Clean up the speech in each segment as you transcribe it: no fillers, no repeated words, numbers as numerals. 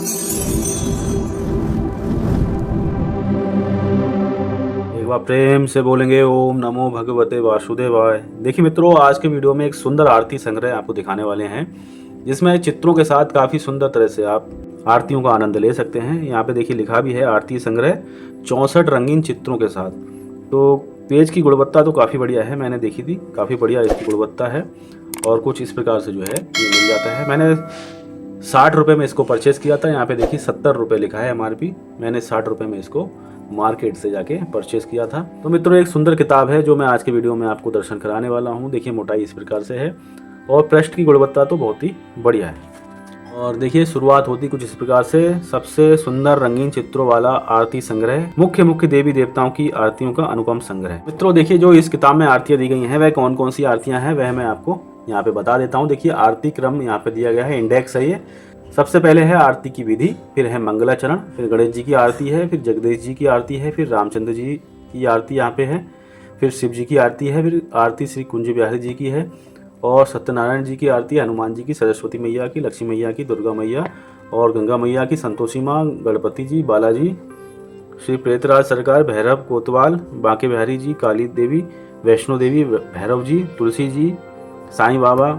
एक बार प्रेम से बोलेंगे ओम नमो भगवते वासुदेवाय। देखिए मित्रों, आज के वीडियो में एक सुंदर आरती संग्रह आपको दिखाने वाले हैं, जिसमें चित्रों के साथ काफ़ी सुंदर तरह से आप आरतियों का आनंद ले सकते हैं। यहाँ पे देखिए लिखा भी है आरती संग्रह 64 रंगीन चित्रों के साथ। तो पेज की गुणवत्ता तो काफ़ी बढ़िया है, मैंने देखी थी, काफ़ी बढ़िया इसकी गुणवत्ता है। और कुछ इस प्रकार से जो है ये मिल जाता है। मैंने 60 रुपये में इसको परचेज़ किया था। यहाँ पे देखिए 70 रुपये लिखा है MRP। मैंने 60 रुपये में इसको मार्केट से जाके परचेज़ किया था। तो मित्रों, एक सुंदर किताब है जो मैं आज के वीडियो में आपको दर्शन कराने वाला हूँ। देखिए मोटाई इस प्रकार से है और पृष्ठ की गुणवत्ता तो बहुत ही बढ़िया है। और देखिए शुरुआत होती कुछ इस प्रकार से, सबसे सुंदर रंगीन चित्रों वाला आरती संग्रह, मुख्य मुख्य देवी देवताओं की आरतियों का अनुपम संग्रह। मित्रों देखिए, जो इस किताब में आरतियां दी गई हैं वह कौन कौन सी आरतियां हैं वह मैं आपको यहाँ पे बता देता हूँ। देखिए आरती क्रम यहाँ पे दिया गया है, इंडेक्स है ये। सबसे पहले है आरती की विधि, फिर है मंगलाचरण, फिर गणेश जी की आरती है, फिर जगदीश जी की आरती है, फिर रामचंद्र जी की आरती यहाँ पे है, फिर शिव जी की आरती है, फिर आरती श्री कुंज बिहारी जी की है, और सत्यनारायण जी की आरती, हनुमान जी की, सरस्वती मैया की, लक्ष्मी मैया की, दुर्गा मैया और गंगा मैया की, संतोषी माँ, गणपति जी, बालाजी, श्री प्रेतराज सरकार, भैरव कोतवाल, बांके बिहारी जी, काली देवी, वैष्णो देवी, भैरव जी, तुलसी जी, साईं बाबा,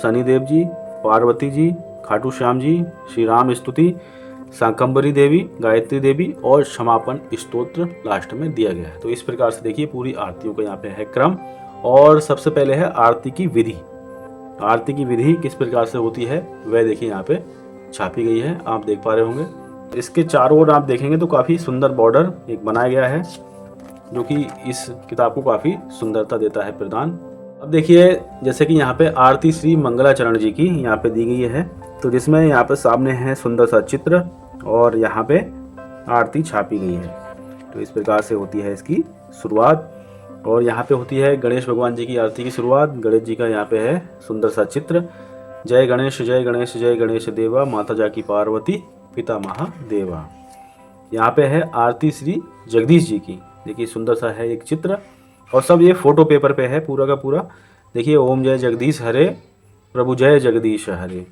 शनिदेव जी, पार्वती जी, खाटू श्याम जी, श्री राम स्तुति, शाकंभरी देवी, गायत्री देवी और क्षमापन स्तोत्र लास्ट में दिया गया है। तो इस प्रकार से देखिए पूरी आरतियों का यहाँ पे है क्रम। और सबसे पहले है आरती की विधि। आरती की विधि किस प्रकार से होती है वह देखिए यहाँ पे छापी गई है, आप देख पा रहे होंगे। इसके चारों ओर आप देखेंगे तो काफ़ी सुंदर बॉर्डर एक बनाया गया है, जो कि इस किताब को काफ़ी सुंदरता देता है प्रदान। अब देखिए जैसे कि यहाँ पे आरती श्री मंगलाचरण जी की यहाँ पे दी गई है, तो जिसमें यहाँ पे सामने है सुंदर सा चित्र और यहाँ पे आरती छापी गई है। तो इस प्रकार से होती है इसकी शुरुआत। और यहाँ पे होती है गणेश भगवान जी की आरती की शुरुआत। गणेश जी का यहाँ पे है सुंदर सा चित्र, जय गणेश जय गणेश जय गणेश देवा, माता जाकी पार्वती पिता महादेवा। यहाँ पे है आरती श्री जगदीश जी की, देखिए सुंदर सा है एक चित्र, और सब ये फोटो पेपर पे है पूरा का पूरा। देखिए ओम जय जगदीश हरे, प्रभु जय जगदीश हरे,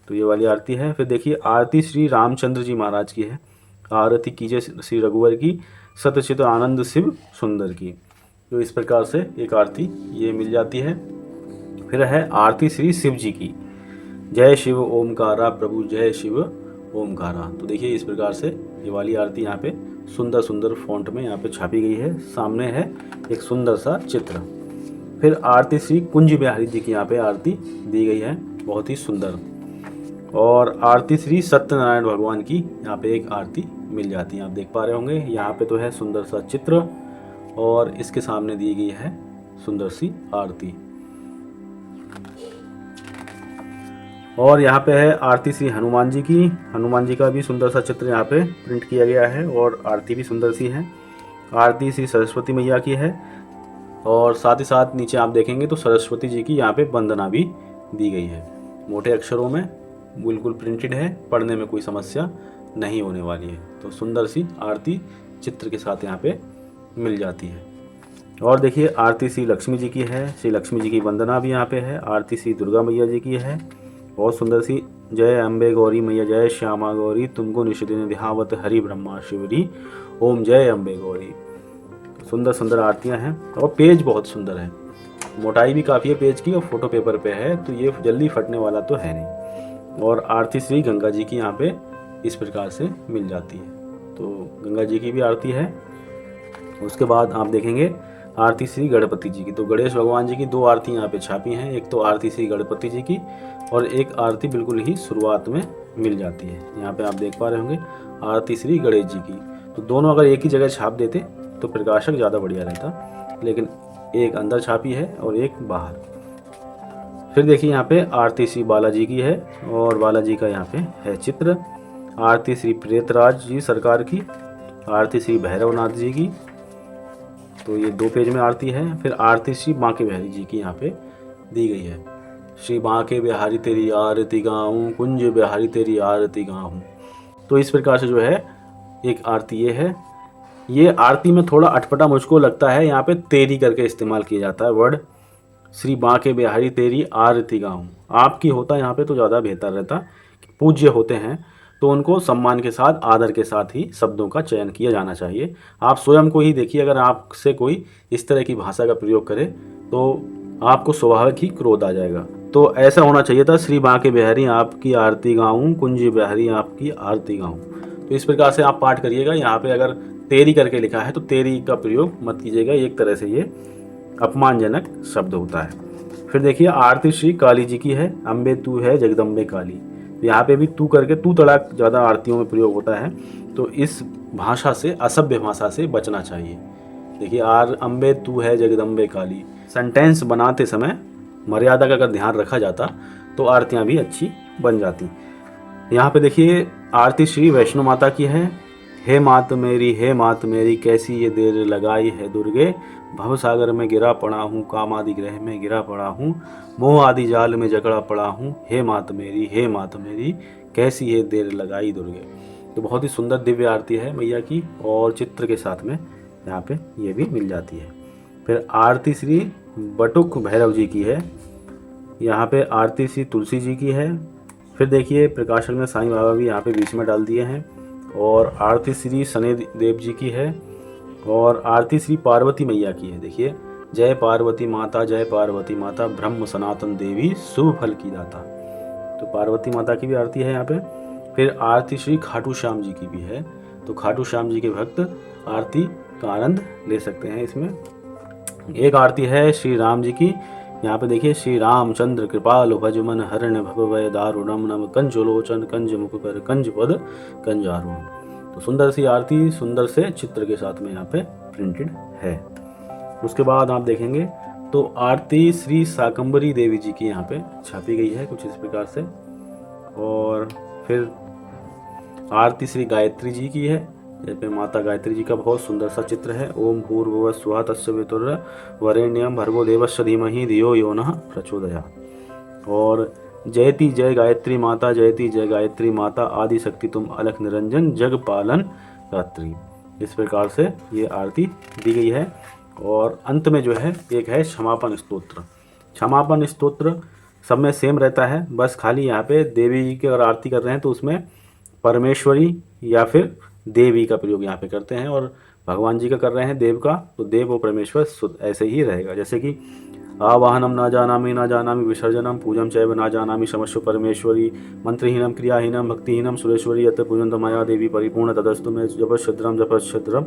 तो ये वाली आरती है। फिर देखिए आरती श्री रामचंद्र जी महाराज की है, आरती कीजिए श्री रघुवर की, सतचित आनंद शिव सुंदर की। तो इस प्रकार से एक आरती ये मिल जाती है। फिर है आरती श्री शिव जी की, जय शिव ओमकारा, प्रभु जय शिव ओमकारा। तो देखिए इस प्रकार से ये वाली आरती यहाँ पे सुंदर सुंदर फॉन्ट में यहाँ पे छापी गई है, सामने है एक सुंदर सा चित्र। फिर आरती श्री कुंज बिहारी जी की यहाँ पे आरती दी गई है, बहुत ही सुंदर। और आरती श्री सत्यनारायण भगवान की यहाँ पे एक आरती मिल जाती है, आप देख पा रहे होंगे। यहाँ पे तो है सुंदर सा चित्र और इसके सामने दी गई है सुंदर सी आरती। और यहाँ पे है आरती श्री हनुमान जी की, हनुमान जी का भी सुंदर सा चित्र यहाँ पे प्रिंट किया गया है और आरती भी सुंदर सी है। आरती श्री सरस्वती मैया की है और साथ ही साथ नीचे आप देखेंगे तो सरस्वती जी की यहाँ पे वंदना भी दी गई है, मोटे अक्षरों में बिल्कुल प्रिंटेड है, पढ़ने में कोई समस्या नहीं होने वाली है। तो सुंदर सी आरती चित्र के साथ यहाँ पे मिल जाती है। और देखिए आरती श्री लक्ष्मी जी की है, श्री लक्ष्मी जी की वंदना भी यहाँ पे है। आरती श्री दुर्गा मैया जी की है, बहुत सुंदर सी, जय अम्बे गौरी मैया जय श्यामा गौरी, तुमको निषदिन ध्यावत हरि ब्रह्मा शिवरी, ओम जय अम्बे गौरी। सुंदर सुंदर आरतियाँ हैं और पेज बहुत सुंदर है, मोटाई भी काफ़ी है पेज की और फोटो पेपर पे है, तो ये जल्दी फटने वाला तो है नहीं। और आरती श्री गंगा जी की यहाँ पे इस प्रकार से मिल जाती है, तो गंगा जी की भी आरती है। उसके बाद आप देखेंगे आरती श्री गणपति जी की, तो गणेश भगवान जी की दो आरती यहाँ पे छापी हैं, एक तो आरती श्री गणपति जी की और एक आरती बिल्कुल ही शुरुआत में मिल जाती है। यहाँ पे आप देख पा रहे होंगे आरती श्री गणेश जी की। तो दोनों अगर एक ही जगह छाप देते तो प्रकाशक ज़्यादा बढ़िया रहता, लेकिन एक अंदर छापी है और एक बाहर। फिर देखिए यहाँ पे आरती श्री बालाजी की है और बालाजी का यहाँ पे है चित्र। आरती श्री प्रेतराज जी सरकार की, आरती श्री भैरवनाथ जी की, तो ये 2 पेज में आरती है। फिर आरती श्री बांके बिहारी जी की यहाँ पे दी गई है, श्री बांके बिहारी तेरी आरती गाऊं, कुंज बिहारी तेरी आरती गाऊं। तो इस प्रकार से जो है एक आरती ये है। ये आरती में थोड़ा अटपटा मुझको लगता है, यहाँ पे तेरी करके इस्तेमाल किया जाता है वर्ड, श्री बांके बिहारी तेरी आरती गाऊं। आपकी होता यहाँ पे तो ज़्यादा बेहतर रहता, पूज्य होते हैं तो उनको सम्मान के साथ, आदर के साथ ही शब्दों का चयन किया जाना चाहिए। आप स्वयं को ही देखिए, अगर आपसे कोई इस तरह की भाषा का प्रयोग करे तो आपको स्वाभाविक ही क्रोध आ जाएगा। तो ऐसा होना चाहिए था, श्री बांके बिहारी आपकी आरती गाऊं, कुंज बिहारी आपकी आरती गाऊं। तो इस प्रकार से आप पाठ करिएगा। यहाँ पे अगर तेरी करके लिखा है तो तेरी का प्रयोग मत कीजिएगा, एक तरह से ये अपमानजनक शब्द होता है। फिर देखिए आरती श्री काली जी की है, अम्बे तू है जगदम्बे काली। यहाँ पे भी तू करके तू तड़ाक ज़्यादा आरतियों में प्रयोग होता है, तो इस भाषा से, असभ्य भाषा से बचना चाहिए। देखिए अम्बे तू है जगदम्बे काली, सेंटेंस बनाते समय मर्यादा का अगर ध्यान रखा जाता तो आरतियाँ भी अच्छी बन जाती। यहाँ पे देखिए आरती श्री वैष्णो माता की है, हे मात मेरी कैसी ये देर लगाई है दुर्गे, भव सागर में गिरा पड़ा हूँ, काम आदि ग्रह में गिरा पड़ा हूँ, मोह आदि जाल में जकड़ा पड़ा हूँ, हे मात मेरी कैसी ये देर लगाई दुर्गे। तो बहुत ही सुंदर दिव्य आरती है मैया की, और चित्र के साथ में यहाँ पे ये भी मिल जाती है। फिर आरती श्री बटुक भैरव जी की है, यहाँ पे आरती श्री तुलसी जी की है। फिर देखिए प्रकाशक ने साईं बाबा भी यहाँ पे बीच में डाल दिए हैं, और आरती श्री शनि देव जी की है, और आरती श्री पार्वती मैया की है। देखिए जय पार्वती माता ब्रह्म सनातन देवी शुभ फल की दाता। तो पार्वती माता की भी आरती है यहाँ पे। फिर आरती श्री खाटू श्याम जी की भी है, तो खाटू श्याम जी के भक्त आरती का आनंद ले सकते हैं इसमें। एक आरती है श्री राम जी की, यहाँ पे देखिए श्री रामचंद्र कृपाल भज मन हरण भवभय दारुणम नम कंजलोचन कंज मुख पर कंज पद कंजारुण। तो सुंदर सी आरती, सुंदर से चित्र के साथ में यहाँ पे प्रिंटेड है। उसके बाद आप देखेंगे तो आरती श्री शाकंभरी देवी जी की यहाँ पे छापी गई है कुछ इस प्रकार से। और फिर आरती श्री गायत्री जी की है, यहाँ पे माता गायत्री जी का बहुत सुंदर सा चित्र है। ओम भूर्भुवः स्वः तस्य वितुर्वरेण्यं भर्गो देवस्य धीमहि धियो यो नः प्रचोदयात्। और जयति जय गायत्री माता आदि शक्ति तुम अलख निरंजन जग पालन गात्री। इस प्रकार से ये आरती दी गई है। और अंत में जो है एक है क्षमापन स्तोत्र। क्षमापन स्तोत्र सब में सेम रहता है, बस खाली यहाँ पे देवी जी की अगर आरती कर रहे हैं तो उसमें परमेश्वरी या फिर देवी का प्रयोग यहाँ पे करते हैं, और भगवान जी का कर रहे हैं देव का, तो देव और परमेश्वर ऐसे ही रहेगा। जैसे कि आवाहनम ना जानामि विसर्जनम पूजम चैव ना जानामि क्षमस्व परमेश्वरी मंत्रहीनम क्रियाहीनम भक्तिहीनम सुरेश्वरी यत् पूजन्त मया देवी परिपूर्ण तदस्तु मे जपच्छद्रम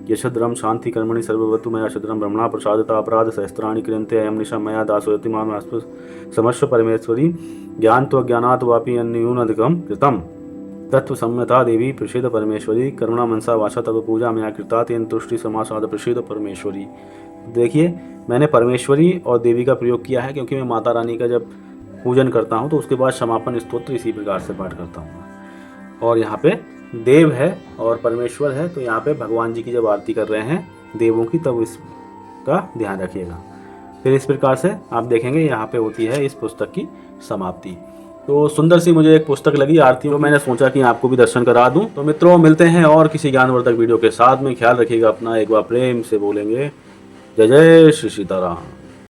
यशद्रम शांति कर्मणि सर्ववतु मया शद्रम ब्रह्मणा प्रसादता अपराध सहस्त्राणि क्रियन्ते अयम निशा मया दासोयति माम समस्व परमेश्वरी ज्ञानात् वापि अन्यूनधिकम कृतम तत्व सम्यता देवी प्रसिद्ध परमेश्वरी करुणा मनसा वाचा तब पूजा मया कृता तेन तुष्टि समासाद प्रसिद्ध परमेश्वरी। देखिए मैंने परमेश्वरी और देवी का प्रयोग किया है क्योंकि मैं माता रानी का जब पूजन करता हूँ तो उसके बाद समापन स्तोत्र इसी प्रकार से पाठ करता हूँ। और यहाँ पे देव है और परमेश्वर है, तो यहाँ पे भगवान जी की जब आरती कर रहे हैं देवों की तब इसका ध्यान रखिएगा। फिर इस प्रकार से आप देखेंगे यहाँ पे होती है इस पुस्तक की समाप्ति। तो सुंदर सी मुझे एक पुस्तक लगी आरती, तो मैंने सोचा कि आपको भी दर्शन करा दूं। तो मित्रों मिलते हैं और किसी ज्ञानवर्धक वीडियो के साथ में। ख्याल रखिएगा अपना, एक बार प्रेम से बोलेंगे जय जय श्री सीताराम।